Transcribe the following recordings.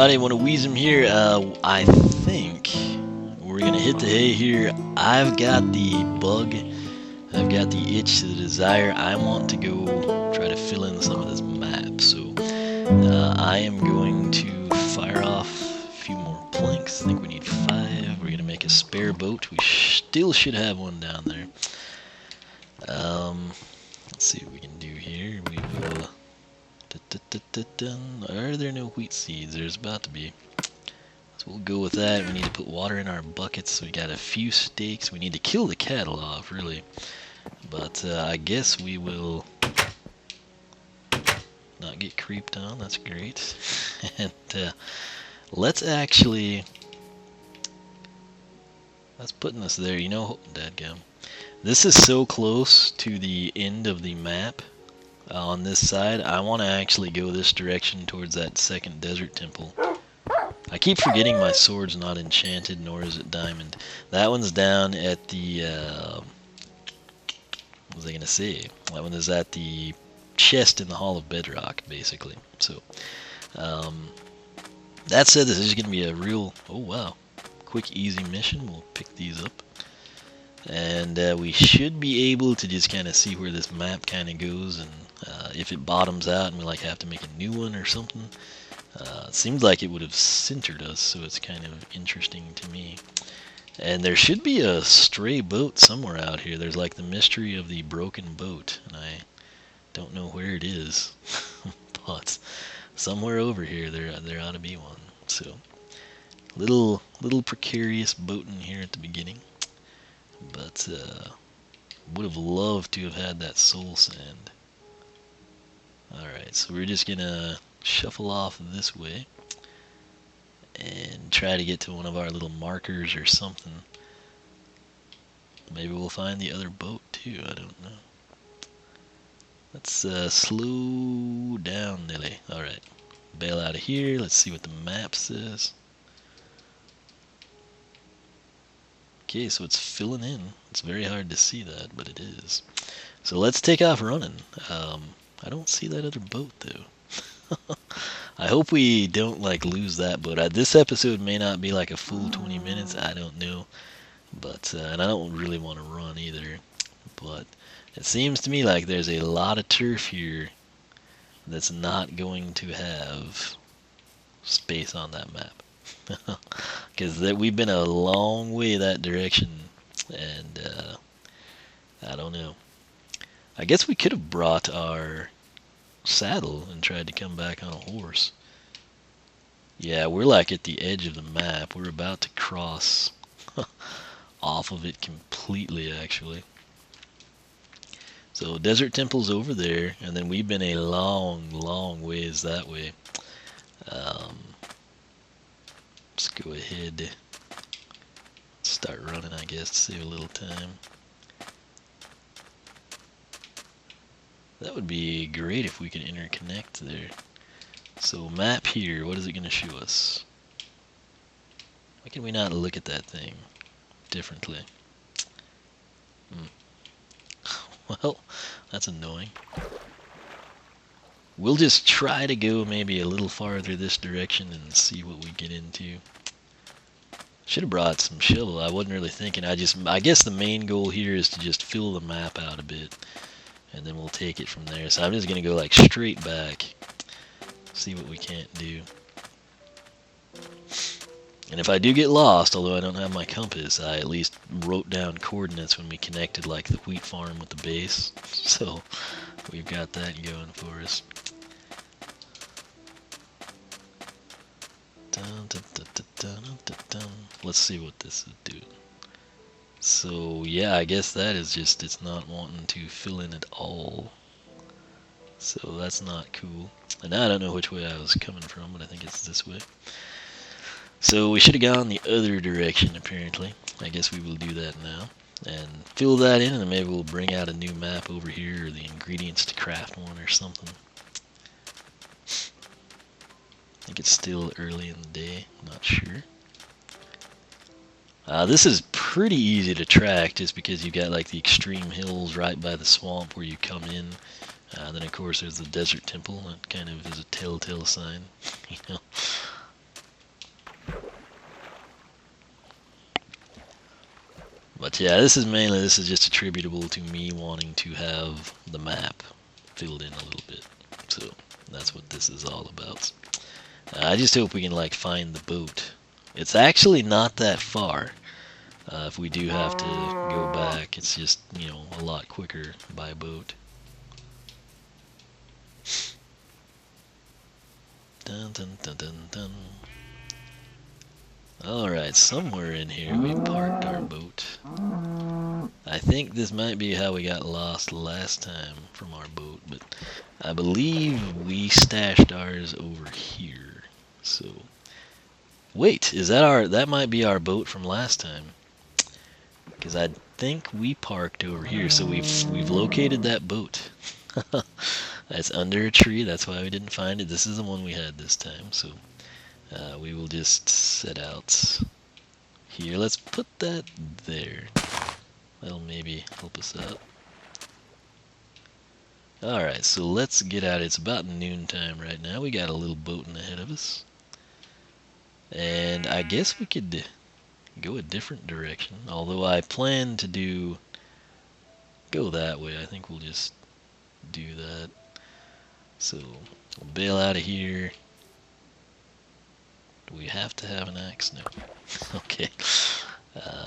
everybody, want to wheeze him here. I think we're gonna hit the hay here. I've got the bug, I've got the itch, the desire. I want to go try to fill in some of this map. So I am going to fire off a few more planks. I think we need 5. We're gonna make a spare boat. We still should have one down there. Let's see what we can do here. We will. Are there no wheat seeds? There's about to be. So we'll go with that. We need to put water in our buckets. We got a few steaks. We need to kill the cattle off, really. But I guess we will not get creeped on. That's great. And let's actually. That's putting us there. You know, dadgum. This is so close to the end of the map. On this side, I want to actually go this direction towards that second desert temple. I keep forgetting my sword's not enchanted, nor is it diamond. That one's down at the, what was I going to say? That one is at the chest in the Hall of Bedrock, basically. So, that said, this is going to be a real, oh wow, quick, easy mission. We'll pick these up. And we should be able to just kind of see where this map kind of goes, and if it bottoms out and we like have to make a new one or something. It seems like it would have centered us, so it's kind of interesting to me. And there should be a stray boat somewhere out here. There's like the mystery of the broken boat, and I don't know where it is, but somewhere over here there ought to be one. So little precarious boating here at the beginning. But would have loved to have had that soul sand. Alright, so we're just gonna shuffle off this way and try to get to one of our little markers or something. Maybe we'll find the other boat too, I don't know. Let's slow down, Nilly. Alright, bail out of here. Let's see what the map says. Okay, so it's filling in. It's very hard to see that, but it is. So let's take off running. I don't see that other boat though. I hope we don't like lose that boat. This episode may not be like a full 20 minutes. I don't know, but and I don't really want to run either. But it seems to me like there's a lot of turf here that's not going to have space on that map. Because we've been a long way that direction, and I don't know. I guess we could have brought our saddle and tried to come back on a horse. Yeah, we're like at the edge of the map. We're about to cross off of it completely, actually. So Desert Temple's over there, and then we've been a long ways that way. Let's go ahead, start running, I guess, to save a little time. That would be great if we could interconnect there. So map here, what is it going to show us? Why can we not look at that thing differently? Well, that's annoying. We'll just try to go maybe a little farther this direction and see what we get into. Should have brought some shovel. I wasn't really thinking. I guess the main goal here is to just fill the map out a bit, and then we'll take it from there. So I'm just gonna go like straight back, see what we can't do. And if I do get lost, although I don't have my compass, I at least wrote down coordinates when we connected like the wheat farm with the base. So we've got that going for us. Let's see what this is doing. So yeah, I guess that is just, it's not wanting to fill in at all. So that's not cool. And now I don't know which way I was coming from, but I think it's this way. So we should have gone the other direction apparently. I guess we will do that now. And fill that in, and maybe we'll bring out a new map over here, or the ingredients to craft one or something. I think it's still early in the day, not sure. This is pretty easy to track just because you got like the extreme hills right by the swamp where you come in. Then of course there's the desert temple. That kind of is a telltale sign, you know. But yeah, this is just attributable to me wanting to have the map filled in a little bit. So that's what this is all about. I just hope we can like find the boat. It's actually not that far. If we do have to go back, it's just, a lot quicker by boat. Dun dun dun dun dun. Alright, somewhere in here we parked our boat. I think this might be how we got lost last time from our boat, but I believe we stashed ours over here. So, wait, that might be our boat from last time. Because I think we parked over here, so we've located that boat. That's under a tree, that's why we didn't find it. This is the one we had this time, so we will just set out here. Let's put that there. That'll maybe help us out. Alright, so let's get out. It's about noontime right now. We got a little boating ahead of us. And I guess we could go a different direction. Although I plan to go that way. I think we'll just do that. So we'll bail out of here. Do we have to have an axe? No. Okay.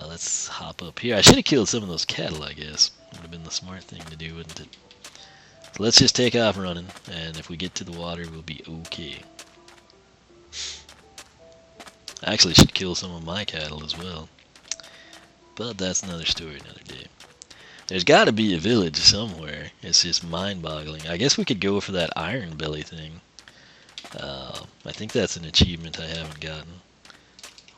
Let's hop up here. I should have killed some of those cattle, I guess. Would have been the smart thing to do, wouldn't it? So let's just take off running, and if we get to the water, we'll be okay. I actually should kill some of my cattle as well. But that's another story, another day. There's got to be a village somewhere. It's just mind-boggling. I guess we could go for that iron belly thing. I think that's an achievement I haven't gotten,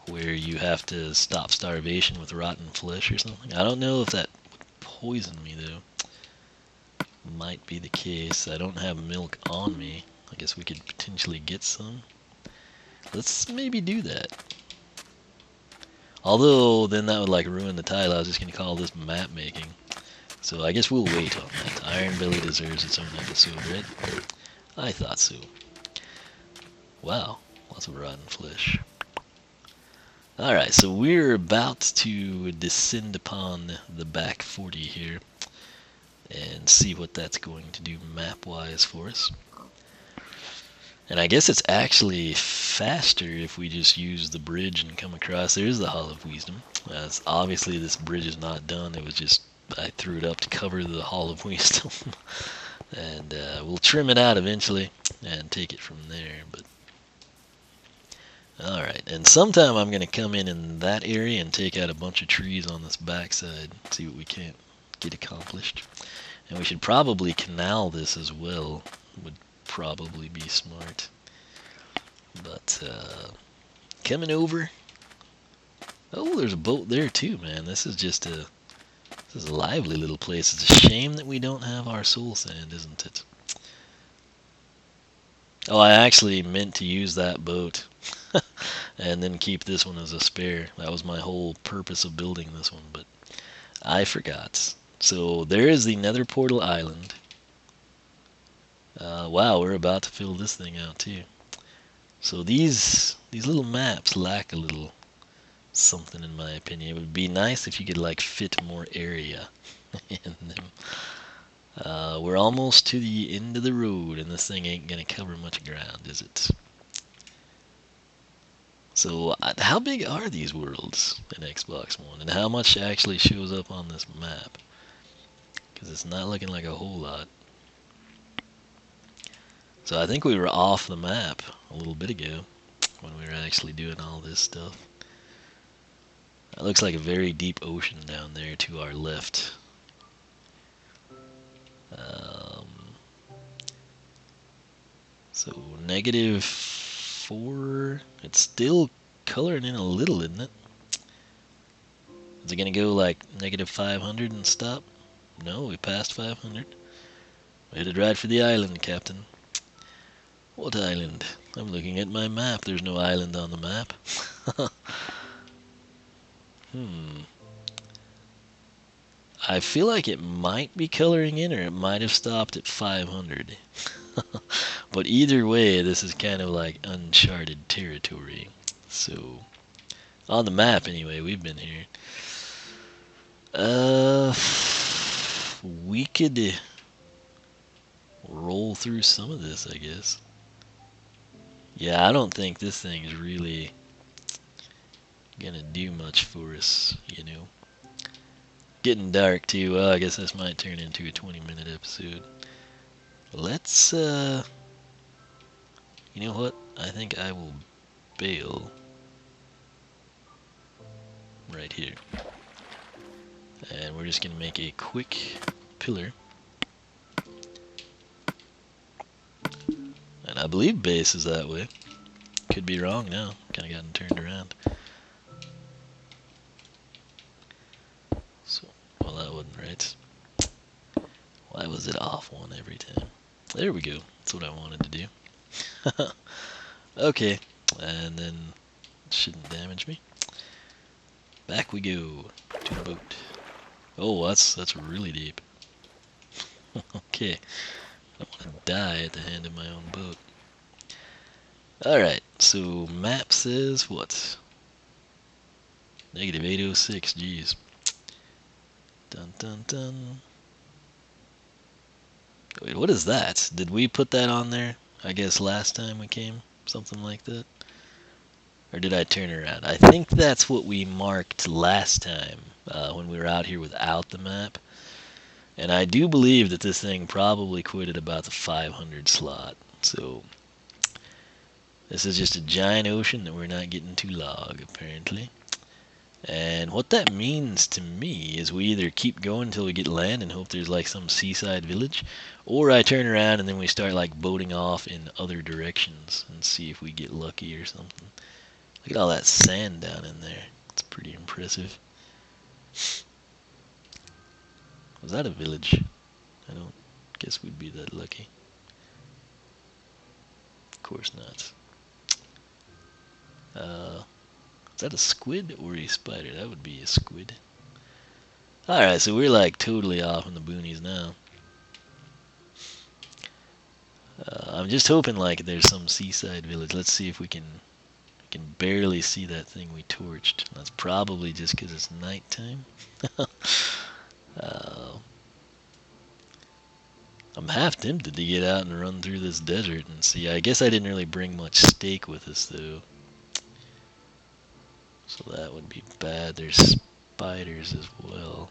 where you have to stop starvation with rotten flesh or something. I don't know if that would poison me, though. Might be the case. I don't have milk on me. I guess we could potentially get some. Let's maybe do that. Although, then that would like ruin the title. I was just going to call this map making. So I guess we'll wait on that. Iron Belly deserves its own episode, right? I thought so. Wow, lots of rotten flesh. Alright, so we're about to descend upon the back 40 here and see what that's going to do map-wise for us. And I guess it's actually faster if we just use the bridge and come across. There's the Hall of Wisdom. Obviously this bridge is not done. It was just, I threw it up to cover the Hall of Wisdom. And we'll trim it out eventually and take it from there. But alright, and sometime I'm going to come in that area and take out a bunch of trees on this backside, see what we can get accomplished. And we should probably canal this as well, would probably be smart. But coming over. Oh, there's a boat there too, man. This is a lively little place. It's a shame that we don't have our soul sand, isn't it? Oh, I actually meant to use that boat and then keep this one as a spare. That was my whole purpose of building this one, but I forgot. So there is the Nether Portal Island. Wow, we're about to fill this thing out too. So these little maps lack a little something, in my opinion. It would be nice if you could like fit more area in them. We're almost to the end of the road, and this thing ain't gonna cover much ground, is it? So how big are these worlds in Xbox One, and how much actually shows up on this map? Because it's not looking like a whole lot. So I think we were off the map a little bit ago when we were actually doing all this stuff. It looks like a very deep ocean down there to our left. So -4. It's still coloring in a little, isn't it? Is it gonna go like -500 and stop? No, we passed 500. We headed right for the island, Captain. What island? I'm looking at my map. There's no island on the map. I feel like it might be coloring in, or it might have stopped at 500. But either way, this is kind of like uncharted territory. So, on the map anyway, we've been here. Uh, we could roll through some of this, I guess. Yeah, I don't think this thing is really gonna do much for us, you know. Getting dark too. Well, I guess this might turn into a 20-minute episode. Let's, you know what? I think I will bail right here. And we're just gonna make a quick pillar. And I believe base is that way. Could be wrong now. Kind of gotten turned around. So, well, that wasn't right. Why was it off one every time? There we go. That's what I wanted to do. Okay, and then it shouldn't damage me. Back we go to the boat. Oh, that's really deep. Okay, I don't want to die at the hand of my own boat. Alright, so map says what? Negative 806, geez. Dun dun dun. Wait, what is that? Did we put that on there? I guess last time we came? Something like that? Or did I turn around? I think that's what we marked last time when we were out here without the map. And I do believe that this thing probably quit at about the 500 slot. So this is just a giant ocean that we're not getting to log, apparently. And what that means to me is we either keep going until we get land and hope there's like some seaside village, or I turn around and then we start like boating off in other directions and see if we get lucky or something. Look at all that sand down in there. It's pretty impressive. Was that a village? I don't guess we'd be that lucky. Of course not. Is that a squid or a spider? That would be a squid. Alright, so we're like totally off in the boonies now. I'm just hoping like there's some seaside village. Let's see if we can barely see that thing we torched. That's probably just because it's nighttime. I'm half tempted to get out and run through this desert and see. I guess I didn't really bring much steak with us though. So that would be bad. There's spiders as well.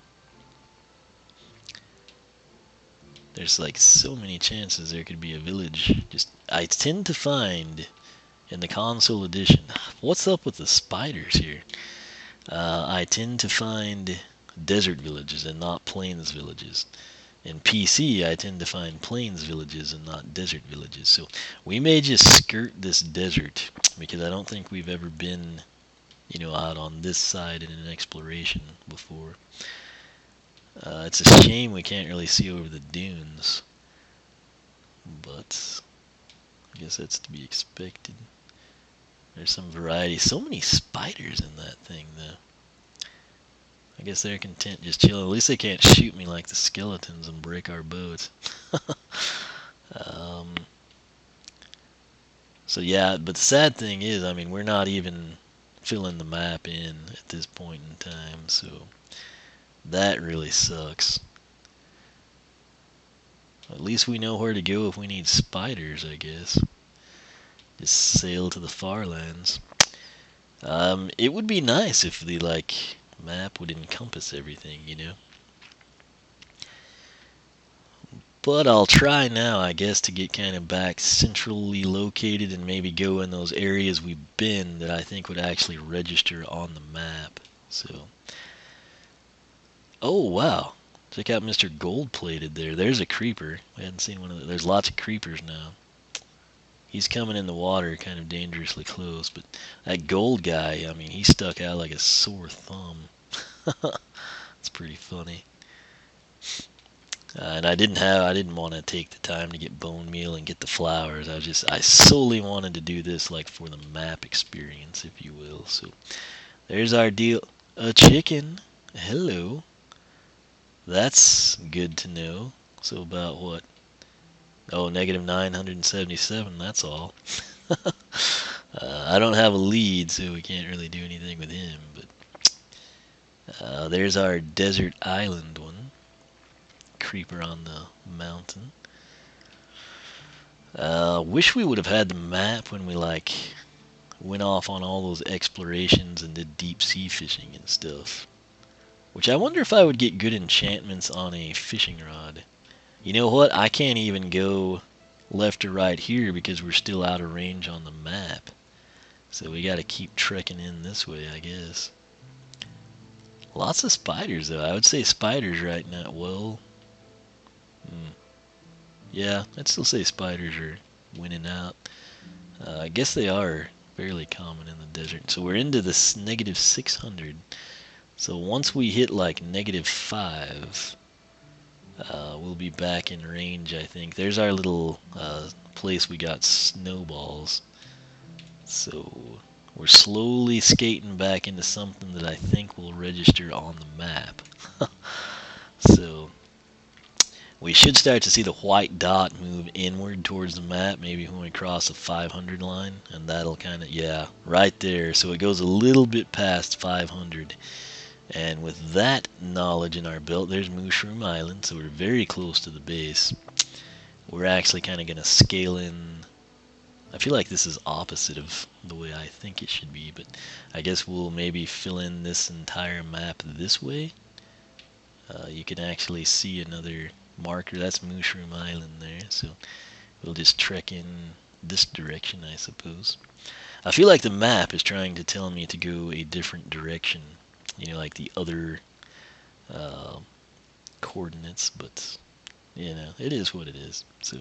There's like so many chances there could be a village. Just I tend to find in the console edition. What's up with the spiders here? I tend to find desert villages and not plains villages. In PC, I tend to find plains villages and not desert villages. So we may just skirt this desert because I don't think we've ever been, you know, out on this side in an exploration before. It's a shame we can't really see over the dunes, but I guess that's to be expected. There's some variety. So many spiders in that thing, though. I guess they're content just chilling. At least they can't shoot me like the skeletons and break our boats. So yeah, but the sad thing is, I mean, we're not even filling the map in at this point in time, so that really sucks. At least we know where to go if we need spiders, I guess. Just sail to the far lands. It would be nice if the map would encompass everything, you know. But I'll try now, I guess, to get kind of back centrally located and maybe go in those areas we've been that I think would actually register on the map. So, oh wow, check out Mr. Gold Plated there. There's a creeper. We hadn't seen one of those. There's lots of creepers now. He's coming in the water kind of dangerously close, but that gold guy, I mean, he stuck out like a sore thumb. It's pretty funny. And I didn't want to take the time to get bone meal and get the flowers. I solely wanted to do this like for the map experience, if you will. So there's our deal. A chicken. Hello. That's good to know. So about what? Oh, negative 977, that's all. I don't have a lead, so we can't really do anything with him, but There's our desert island one. Creeper on the mountain. Wish we would have had the map when we went off on all those explorations and did deep sea fishing and stuff. Which I wonder if I would get good enchantments on a fishing rod. You know what? I can't even go left or right here because we're still out of range on the map. So we gotta keep trekking in this way, I guess. Lots of spiders, though. I would say spiders right now. Well, yeah, I'd still say spiders are winning out. I guess they are fairly common in the desert. So we're into this negative 600. So once we hit like -5, we'll be back in range, I think. There's our little place we got snowballs. So we're slowly skating back into something that I think will register on the map. So we should start to see the white dot move inward towards the map, maybe when we cross the 500 line, and that'll kind of, yeah, right there. So it goes a little bit past 500. And with that knowledge in our belt, there's Mushroom Island, so we're very close to the base. We're actually kind of going to scale in. I feel like this is opposite of the way I think it should be, but I guess we'll maybe fill in this entire map this way. You can actually see another marker. That's Mushroom Island there, so we'll just trek in this direction, I suppose. I feel like the map is trying to tell me to go a different direction, you know, like the other coordinates, but you know, it is what it is. So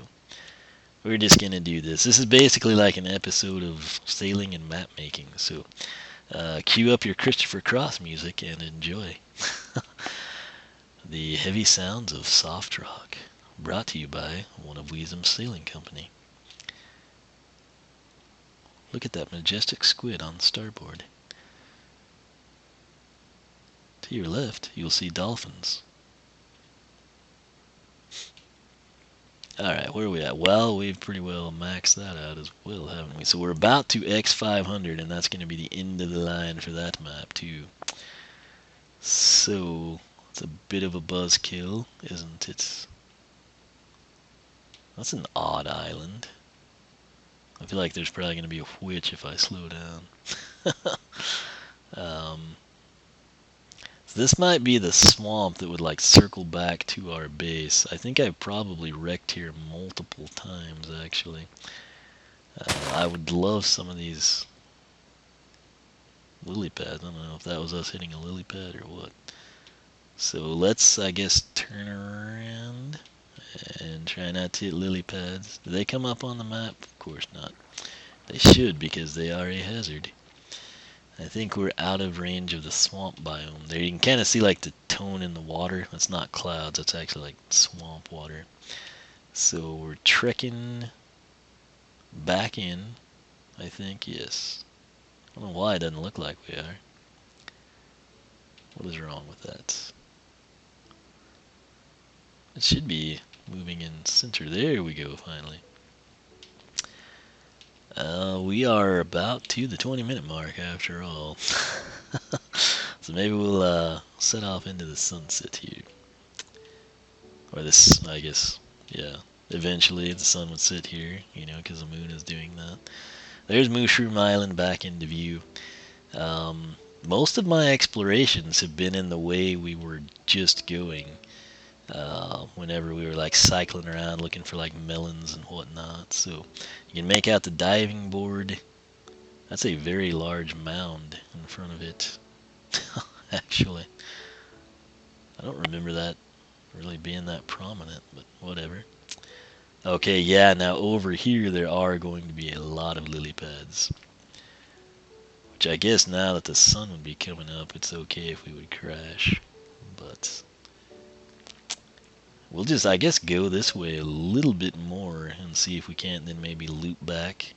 we're just gonna do this. This is basically like an episode of sailing and map making. So cue up your Christopher Cross music and enjoy. The heavy sounds of soft rock, brought to you by one of Weesam's Sailing Company. Look at that majestic squid on the starboard. To your left, you'll see dolphins. Alright, where are we at? Well, we've pretty well maxed that out as well, haven't we? So we're about to X500, and that's going to be the end of the line for that map, too. So, it's a bit of a buzzkill, isn't it? That's an odd island. I feel like there's probably going to be a witch if I slow down. So this might be the swamp that would like circle back to our base. I think I've probably wrecked here multiple times, actually. I would love some of these lily pads. I don't know if that was us hitting a lily pad or what. So let's, I guess, turn around and try not to hit lily pads. Do they come up on the map? Of course not. They should, because they are a hazard. I think we're out of range of the swamp biome. There you can kind of see like the tone in the water. That's not clouds, that's actually like swamp water. So we're trekking back in, I think, yes. I don't know why it doesn't look like we are. What is wrong with that? It should be moving in center. There we go, finally. We are about to the 20-minute mark after all. So maybe we'll set off into the sunset here. Or this, I guess, yeah. Eventually the sun would set here, you know, because the moon is doing that. There's Mushroom Island back into view. Most of my explorations have been in the way we were just going. Whenever we were like cycling around looking for like melons and whatnot. So you can make out the diving board. That's a very large mound in front of it. Actually, I don't remember that really being that prominent, but whatever. Okay, yeah, now over here there are going to be a lot of lily pads. Which I guess now that the sun would be coming up, it's okay if we would crash. But we'll just, I guess, go this way a little bit more and see if we can't then maybe loop back.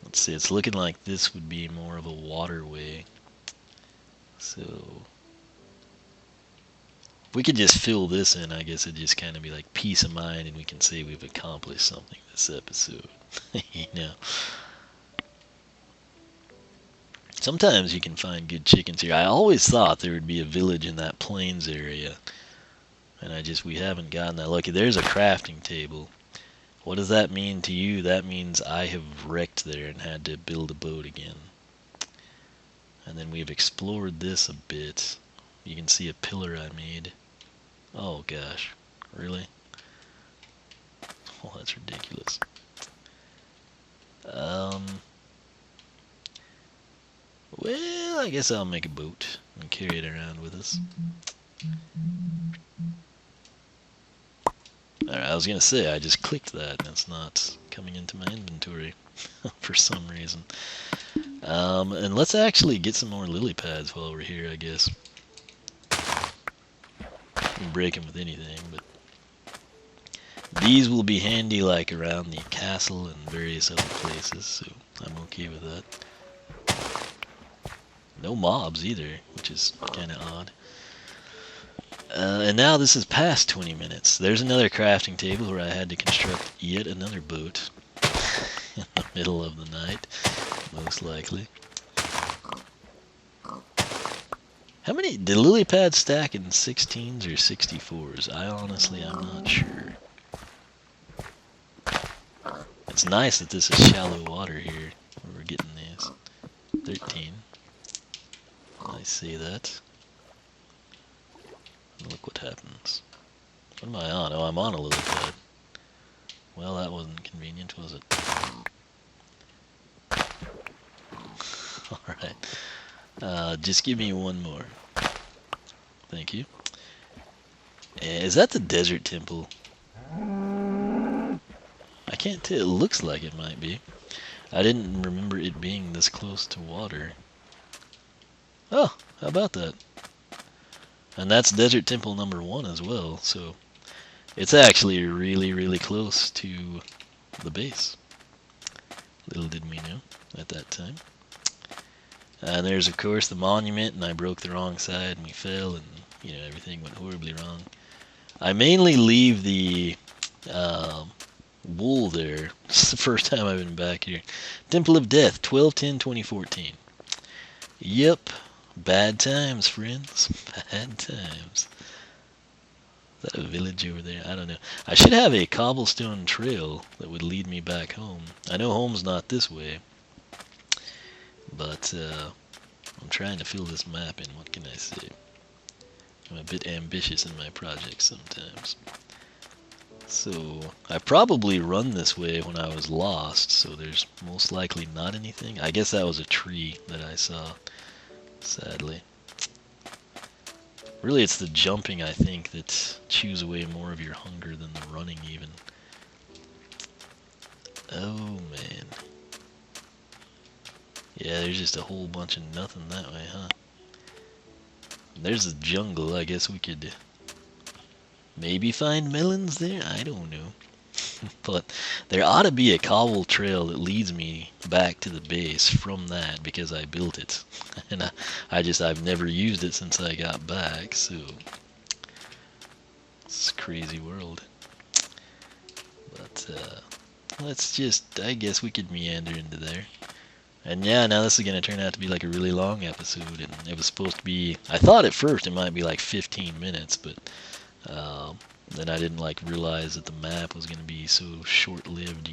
Let's see, it's looking like this would be more of a waterway. So if we could just fill this in, I guess it'd just kind of be like peace of mind and we can say we've accomplished something this episode. You know. Sometimes you can find good chickens here. I always thought there would be a village in that plains area, and we haven't gotten that lucky. There's a crafting table. What does that mean to you? That means I have wrecked there and had to build a boat again. And then we've explored this a bit. You can see a pillar I made. Oh gosh, really? Oh, that's ridiculous. Well, I guess I'll make a boat and carry it around with us. Alright, I was gonna say, I just clicked that and it's not coming into my inventory for some reason. And let's actually get some more lily pads while we're here, I guess. You can break them with anything, but these will be handy like around the castle and various other places, so I'm okay with that. No mobs either, which is kind of odd. And now this is past 20 minutes. There's another crafting table where I had to construct yet another boat in the middle of the night, most likely. How many did lily pads stack in 16s or 64s? I honestly am not sure. It's nice that this is shallow water here where we're getting these. 13. I see that. Look what happens. What am I on? Oh, I'm on a lily pad. Well, that wasn't convenient, was it? Alright. Just give me one more. Thank you. Is that the desert temple? I can't tell. It looks like it might be. I didn't remember it being this close to water. Oh, how about that? And that's Desert Temple number 1 as well, so it's actually really, really close to the base. Little did we know at that time. And there's, of course, the monument, and I broke the wrong side, and we fell, and, everything went horribly wrong. I mainly leave the wool there. It's the first time I've been back here. Temple of Death, 12/10/2014. Yep. Bad times, friends. Bad times. Is that a village over there? I don't know. I should have a cobblestone trail that would lead me back home. I know home's not this way, but I'm trying to fill this map in. What can I say? I'm a bit ambitious in my projects sometimes. So, I probably run this way when I was lost, so there's most likely not anything. I guess that was a tree that I saw. Sadly. Really, it's the jumping, I think, that chews away more of your hunger than the running, even. Oh, man. Yeah, there's just a whole bunch of nothing that way, huh? There's a jungle. I guess we could maybe find melons there? I don't know. But there ought to be a cobble trail that leads me back to the base from that, because I built it. And I've never used it since I got back, so it's a crazy world. But let's just, I guess we could meander into there. And yeah, now this is going to turn out to be like a really long episode, and it was supposed to be, I thought at first it might be like 15 minutes, but then I didn't realize that the map was going to be so short-lived,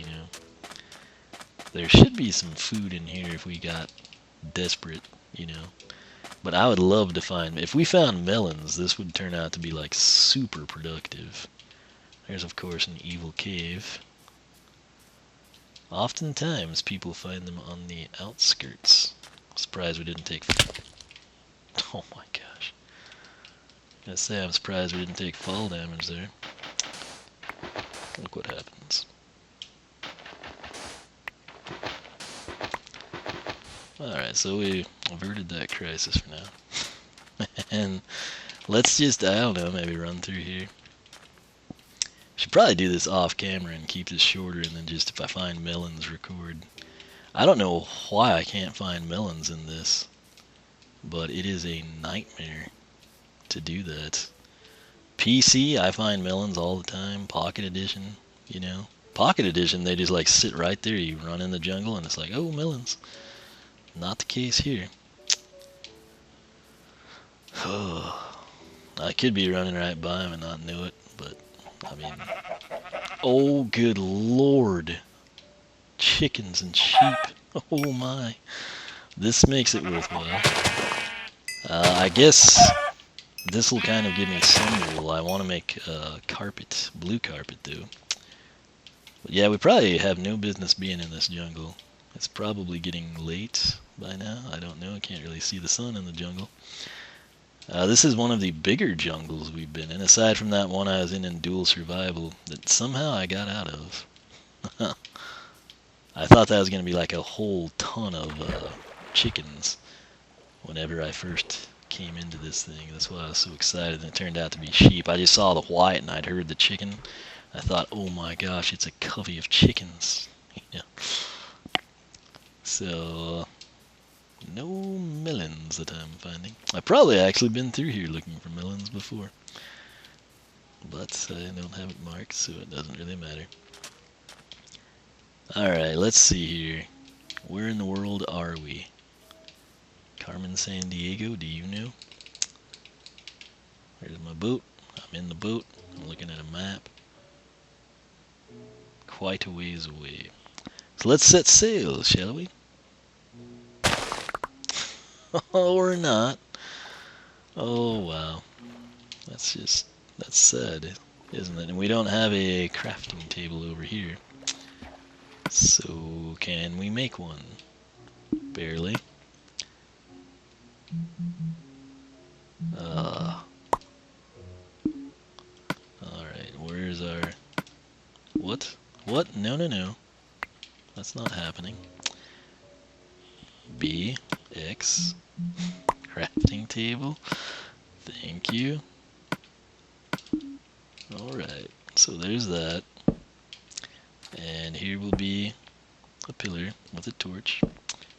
There should be some food in here if we got desperate, But I would love to find, if we found melons, this would turn out to be super productive. There's of course an evil cave. Oftentimes people find them on the outskirts. Surprised we didn't take, oh my gosh. I say I'm surprised we didn't take fall damage there. Look what happens. Alright, so we averted that crisis for now. And let's just, I don't know, maybe run through here. Should probably do this off camera and keep this shorter, and then just, if I find melons, record. I don't know why I can't find melons in this, but it is a nightmare to do that. PC, I find melons all the time. Pocket Edition, Pocket Edition, they just sit right there. You run in the jungle and it's like, oh, melons. Not the case here. I could be running right by him and not know it, but I mean, oh good lord, chickens and sheep. Oh my, this makes it worthwhile. I guess this will kind of give me some wool. I want to make carpet, blue carpet though. But yeah, we probably have no business being in this jungle. It's probably getting late by now. I don't know. I can't really see the sun in the jungle. This is one of the bigger jungles we've been in, aside from that one I was in dual survival that somehow I got out of. I thought that was going to be like a whole ton of chickens whenever I first came into this thing. That's why I was so excited, and it turned out to be sheep. I just saw the white and I'd heard the chicken. I thought, oh my gosh, it's a covey of chickens. So, no melons that I'm finding. I've probably actually been through here looking for melons before, but I don't have it marked, so it doesn't really matter. Alright, let's see here. Where in the world are we? Carmen San Diego, do you know? There's my boat. I'm in the boat. I'm looking at a map. Quite a ways away. So let's set sail, shall we? Or not. Oh wow. That's sad, isn't it? And we don't have a crafting table over here. So can we make one? Barely. Alright, where's our... What? What? No, no, no. That's not happening. B, X, crafting table. Thank you. Alright, so there's that. And here will be a pillar with a torch.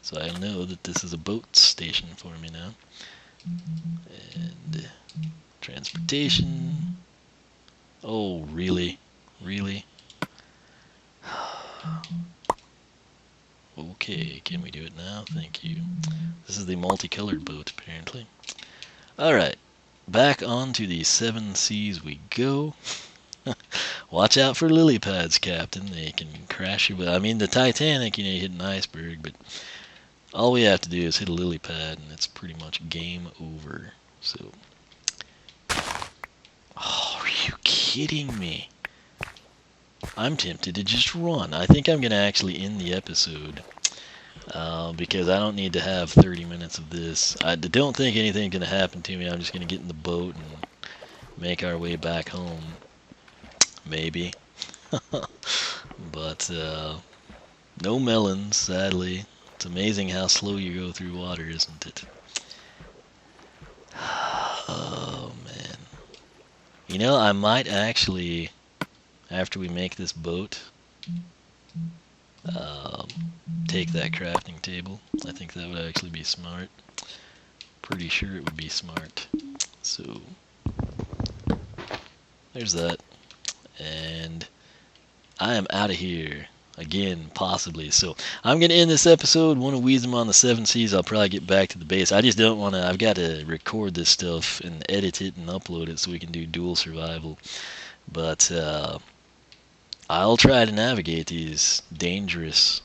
So I know that this is a boat station for me now. And transportation. Oh, really? Really? Okay, can we do it now? Thank you. This is the multicolored boat, apparently. Alright, back onto the seven seas we go. Watch out for lily pads, Captain. They can crash you. But I mean, the Titanic, you hit an iceberg, but all we have to do is hit a lily pad, and it's pretty much game over. So, oh, are you kidding me? I'm tempted to just run. I think I'm going to actually end the episode because I don't need to have 30 minutes of this. I don't think anything's going to happen to me. I'm just going to get in the boat and make our way back home. Maybe. But no melons, sadly. It's amazing how slow you go through water, isn't it? Oh, man. You know, I might actually... After we make this boat, take that crafting table. I think that would actually be smart. Pretty sure it would be smart. So, there's that. And I am out of here. Again, possibly. So, I'm going to end this episode. Want to wheeze them on the 7 Seas. I'll probably get back to the base. I just don't want to... I've got to record this stuff and edit it and upload it so we can do dual survival. But, I'll try to navigate these dangerous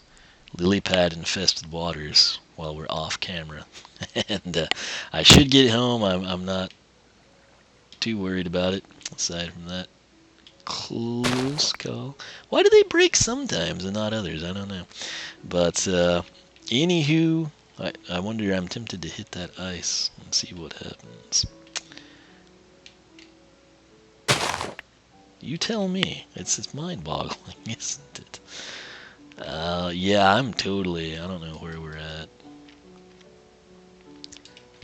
lily pad infested waters while we're off camera. And I should get home. I'm not too worried about it. Aside from that, close call. Why do they break sometimes and not others? I don't know. But anywho, I wonder. I'm tempted to hit that ice and see what happens. You tell me. It's mind-boggling, isn't it? Yeah, I'm totally... I don't know where we're at.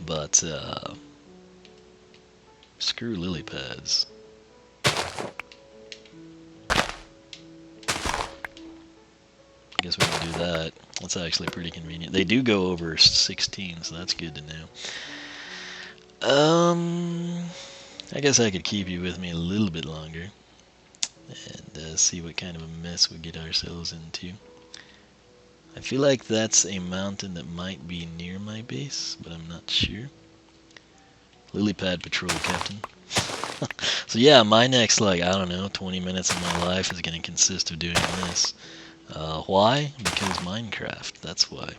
But, screw lily pads. I guess we can do that. That's actually pretty convenient. They do go over 16, so that's good to know. I guess I could keep you with me a little bit longer. And see what kind of a mess we get ourselves into. I feel like that's a mountain that might be near my base, but I'm not sure. Lily pad patrol, Captain. So yeah, my next, like, I don't know, 20 minutes of my life is going to consist of doing this. Why? Because Minecraft, that's why.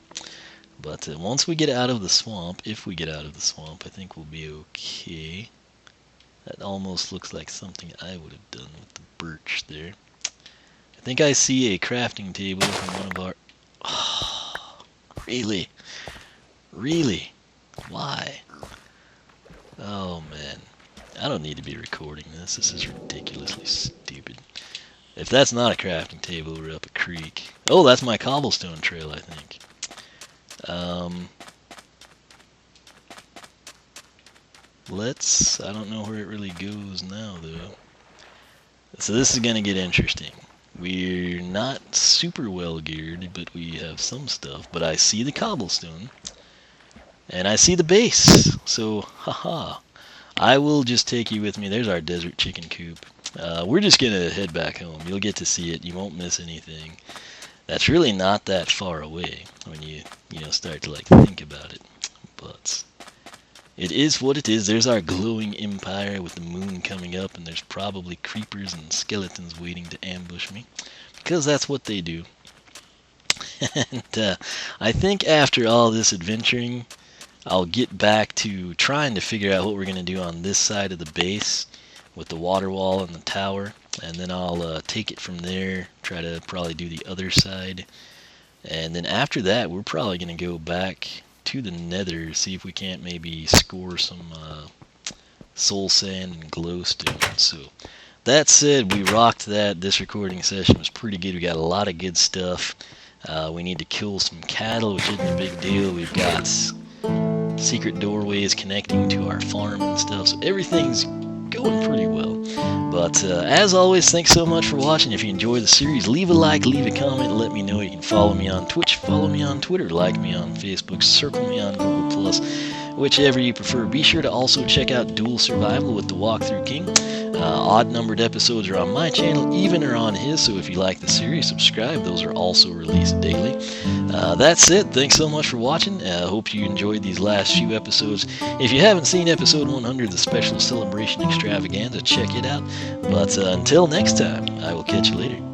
But once we get out of the swamp, if we get out of the swamp, I think we'll be okay. That almost looks like something I would have done with the birch there. I think I see a crafting table from one of our... Oh, really? Really? Why? Oh, man. I don't need to be recording this. This is ridiculously stupid. If that's not a crafting table, we're up a creek. Oh, that's my cobblestone trail, I think. I don't know where it really goes now, though. So this is going to get interesting. We're not super well geared, but we have some stuff. But I see the cobblestone, and I see the base. So, haha. I will just take you with me. There's our desert chicken coop. We're just going to head back home. You'll get to see it. You won't miss anything. That's really not that far away when you start to like think about it. But it is what it is. There's our glowing empire with the moon coming up, and there's probably creepers and skeletons waiting to ambush me, because that's what they do. And I think after all this adventuring, I'll get back to trying to figure out what we're going to do on this side of the base with the water wall and the tower, and then I'll take it from there, try to probably do the other side, and then after that we're probably going to go back to the nether, see if we can't maybe score some soul sand and glowstone. So that said, we rocked that. This recording session was pretty good. We got a lot of good stuff. We need to kill some cattle, which isn't a big deal. We've got secret doorways connecting to our farm and stuff, so everything's going pretty well. But as always, thanks so much for watching. If you enjoy the series, leave a like, leave a comment, let me know. You can follow me on Twitch, follow me on Twitter, like me on Facebook, circle me on Google+, whichever you prefer. Be sure to also check out Dual Survival with the Walkthrough King. Odd-numbered episodes are on my channel, even are on his, so if you like the series, subscribe. Those are also released daily. That's it. Thanks so much for watching. I hope you enjoyed these last few episodes. If you haven't seen episode 100, the special celebration extravaganza, check it out. But until next time, I will catch you later.